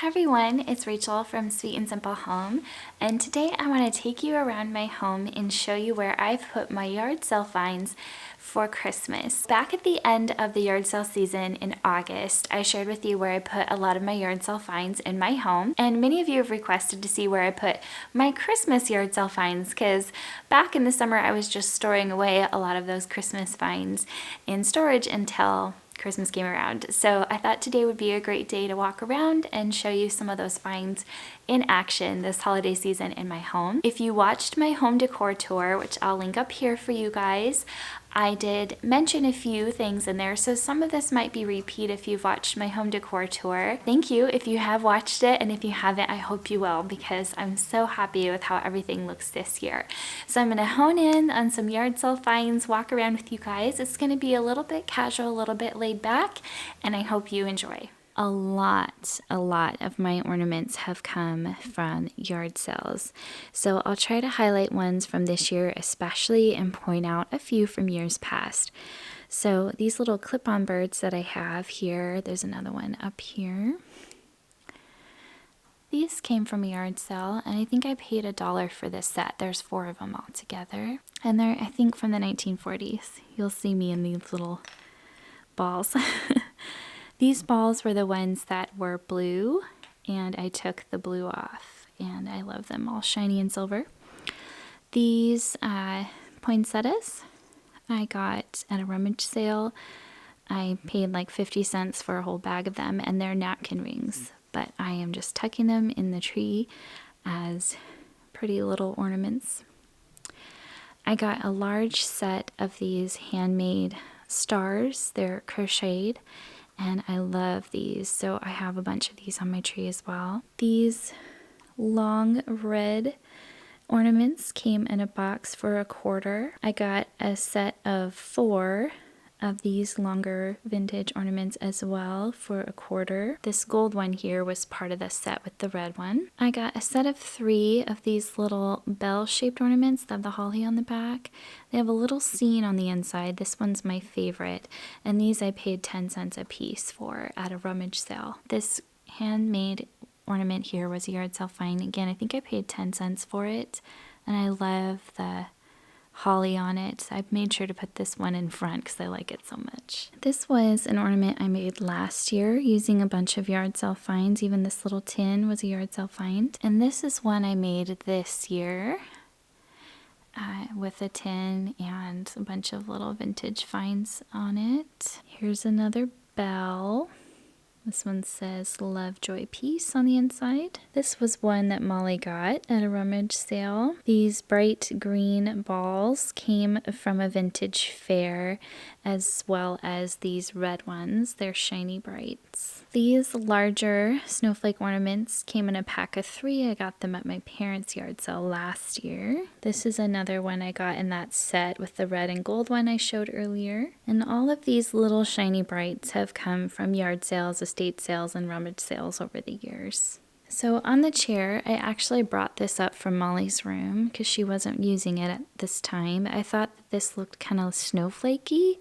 Hi everyone, it's Rachel from Sweet and Simple Home, and today I want to take you around my home and show you where I've put my yard sale finds for Christmas. Back at the end of the yard sale season in August, I shared with you where I put a lot of my yard sale finds in my home, and many of you have requested to see where I put my Christmas yard sale finds because back in the summer I was just storing away a lot of those Christmas finds in storage until Christmas came around. So I thought today would be a great day to walk around and show you some of those finds in action this holiday season in my home. If you watched my home decor tour, which I'll link up here for you guys, I did mention a few things in there, so some of this might be repeat if you've watched my home decor tour. Thank you if you have watched it, and if you haven't, I hope you will because I'm so happy with how everything looks this year. So I'm going to hone in on some yard sale finds, walk around with you guys. It's going to be a little bit casual, a little bit laid back, and I hope you enjoy. A lot of my ornaments have come from yard sales. So I'll try to highlight ones from this year especially and point out a few from years past. So these little clip-on birds that I have here, there's another one up here. These came from a yard sale, and I think I paid $1 for this set. There's 4 of them all together. And they're, I think, from the 1940s. You'll see me in these little balls. These balls were the ones that were blue, and I took the blue off, and I love them all shiny and silver. These poinsettias I got at a rummage sale. I paid like 50 cents for a whole bag of them, and they're napkin rings, but I am just tucking them in the tree as pretty little ornaments. I got a large set of these handmade stars. They're crocheted, and I love these, so I have a bunch of these on my tree as well. These long red ornaments came in a box for $1. I got a set of 4 of these longer vintage ornaments as well for $1. This gold one here was part of the set with the red one. I got a set of 3 of these little bell-shaped ornaments that have the holly on the back. They have a little scene on the inside. This one's my favorite, and these I paid 10 cents a piece for at a rummage sale. This handmade ornament here was a yard sale find. Again, I think I paid 10 cents for it, and I love the holly on it. I've made sure to put this one in front because I like it so much. This was an ornament I made last year using a bunch of yard sale finds. Even this little tin was a yard sale find. And this is one I made this year with a tin and a bunch of little vintage finds on it. Here's another bell. This one says Love, Joy, Peace on the inside. This was one that Molly got at a rummage sale. These bright green balls came from a vintage fair, as well as these red ones. They're shiny brights. These larger snowflake ornaments came in a pack of 3. I got them at my parents' yard sale last year. This is another one I got in that set with the red and gold one I showed earlier. And all of these little shiny brights have come from yard sales, estate sales, and rummage sales over the years. So on the chair, I actually brought this up from Molly's room because she wasn't using it at this time. I thought that this looked kind of snowflakey,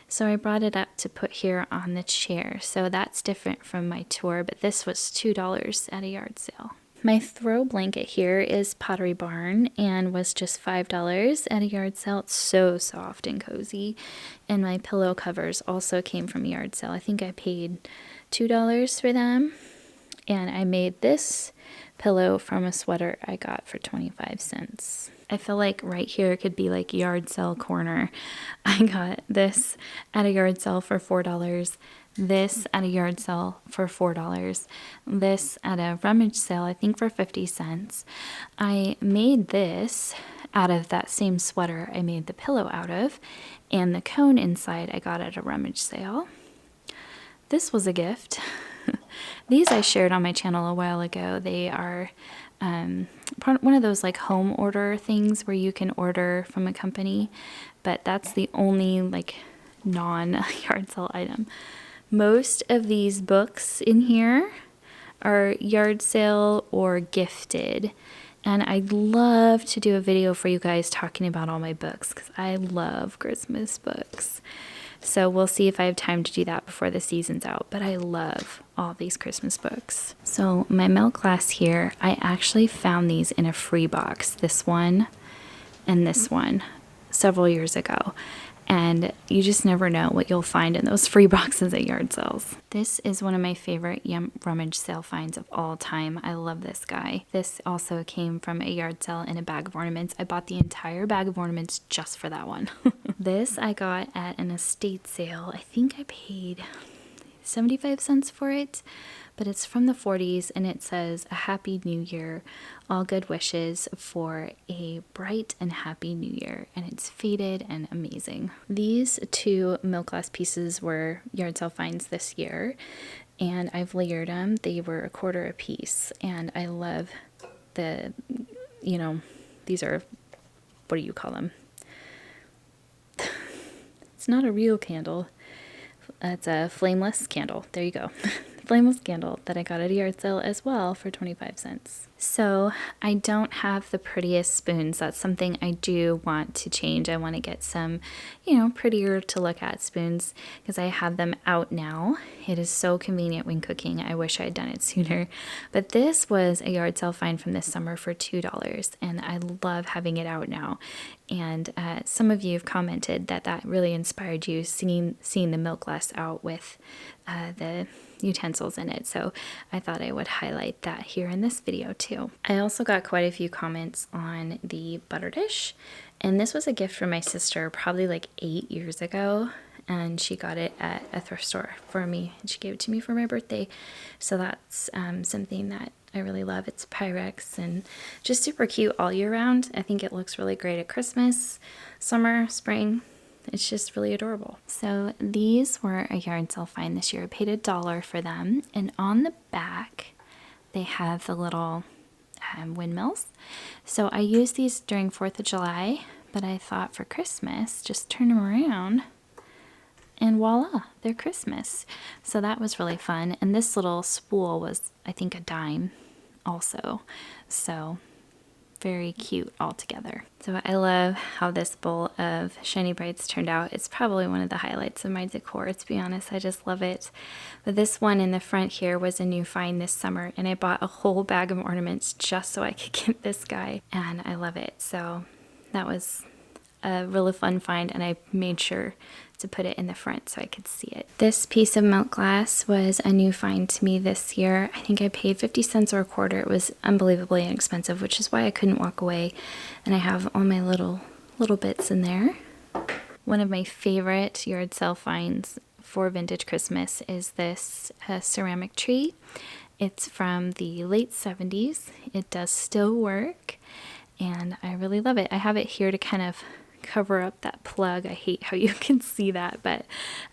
so I brought it up to put here on the chair. So that's different from my tour, but this was $2 at a yard sale. My throw blanket here is Pottery Barn and was just $5 at a yard sale. It's so soft and cozy. And my pillow covers also came from a yard sale. I think I paid $2 for them. And I made this pillow from a sweater I got for 25 cents. I feel like right here could be like yard sale corner. I got this at a yard sale for $4. This at a yard sale for $4. This at a rummage sale, I think for 50 cents. I made this out of that same sweater I made the pillow out of. And the cone inside I got at a rummage sale. This was a gift. These I shared on my channel a while ago. They are one of those like home order things where you can order from a company, but that's the only like non-yard sale item. Most of these books in here are yard sale or gifted, and I'd love to do a video for you guys talking about all my books because I love Christmas books. So we'll see if I have time to do that before the season's out. But I love all these Christmas books. So my milk glass here, I actually found these in a free box. This one and this one several years ago. And you just never know what you'll find in those free boxes at yard sales. This is one of my favorite rummage sale finds of all time. I love this guy. This also came from a yard sale in a bag of ornaments. I bought the entire bag of ornaments just for that one. This I got at an estate sale. I think I paid 75 cents for it, but it's from the 40s and it says a happy new year, all good wishes for a bright and happy new year, and it's faded and amazing. These two milk glass pieces were yard sale finds this year, and I've layered them. They were $1/4 a piece, and I love the, you know, these are, what do you call them? It's not a real candle. It's a flameless candle. There you go. Flameless candle that I got at a yard sale as well for 25 cents. So I don't have the prettiest spoons. That's something I do want to change. I want to get some, you know, prettier to look at spoons because I have them out now. It is so convenient when cooking. I wish I had done it sooner. But this was a yard sale find from this summer for $2, and I love having it out now. And some of you have commented that that really inspired you, seeing the milk glass out with the utensils in it. So I thought I would highlight that here in this video too. I also got quite a few comments on the butter dish, and this was a gift from my sister probably like 8 years ago, and she got it at a thrift store for me, and she gave it to me for my birthday. So that's something that I really love. It's Pyrex and just super cute all year round. I think it looks really great at Christmas, summer, spring. It's just really adorable. So these were a yard sale find this year. I paid $1 for them, and on the back they have the little windmills. So I used these during 4th of July, but I thought for Christmas, just turn them around and voila, they're Christmas. So that was really fun. And this little spool was, I think, $0.10 also. So very cute all together. So I love how this bowl of Shiny Brights turned out. It's probably one of the highlights of my decor, to be honest. I just love it. But this one in the front here was a new find this summer, and I bought a whole bag of ornaments just so I could get this guy, and I love it. So that was a really fun find, and I made sure to put it in the front so I could see it. This piece of milk glass was a new find to me this year. I think I paid 50 cents or $1/4. It was unbelievably inexpensive, which is why I couldn't walk away. And I have all my little bits in there. One of my favorite yard sale finds for vintage Christmas is this ceramic tree. It's from the late 70s. It does still work, and I really love it. I have it here to kind of cover up that plug. I hate how you can see that, but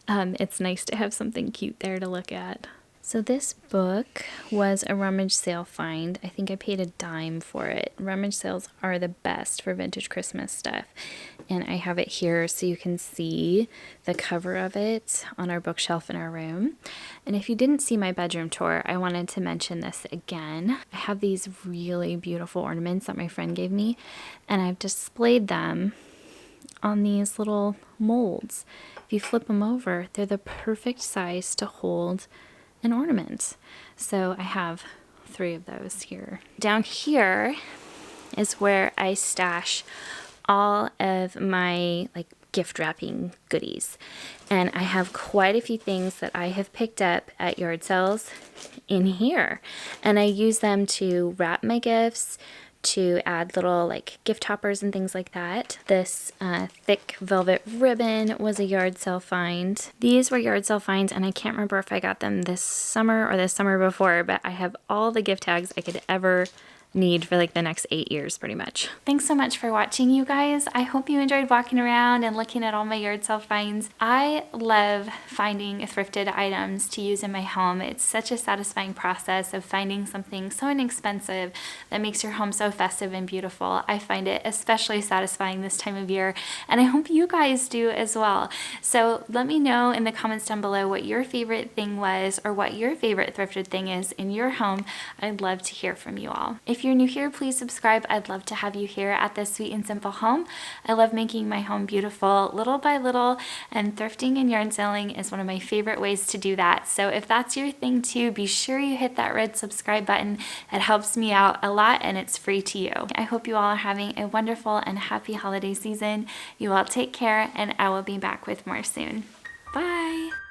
it's nice to have something cute there to look at. So this book was a rummage sale find. I think I paid $0.10 for it. Rummage sales are the best for vintage Christmas stuff. And I have it here so you can see the cover of it on our bookshelf in our room. And if you didn't see my bedroom tour, I wanted to mention this again. I have these really beautiful ornaments that my friend gave me, and I've displayed them on these little molds. If you flip them over, they're the perfect size to hold an ornament. So I have 3 of those here. Down here is where I stash all of my gift wrapping goodies, and I have quite a few things that I have picked up at yard sales in here, and I use them to wrap my gifts, to add little gift toppers and things like that. This thick velvet ribbon was a yard sale find. These were yard sale finds, and I can't remember if I got them this summer or the summer before, but I have all the gift tags I could ever need for the next 8 years pretty much. Thanks so much for watching, you guys. I hope you enjoyed walking around and looking at all my yard sale finds. I love finding thrifted items to use in my home. It's such a satisfying process of finding something so inexpensive that makes your home so festive and beautiful. I find it especially satisfying this time of year, and I hope you guys do as well. So let me know in the comments down below what your favorite thing was, or what your favorite thrifted thing is in your home. I'd love to hear from you all. If If you're new here, please subscribe. I'd love to have you here at this sweet and simple home. I love making my home beautiful little by little, and thrifting and yarn selling is one of my favorite ways to do that. So if that's your thing too, be sure you hit that red subscribe button. It helps me out a lot and it's free to you. I hope you all are having a wonderful and happy holiday season. You all take care, and I will be back with more soon. Bye!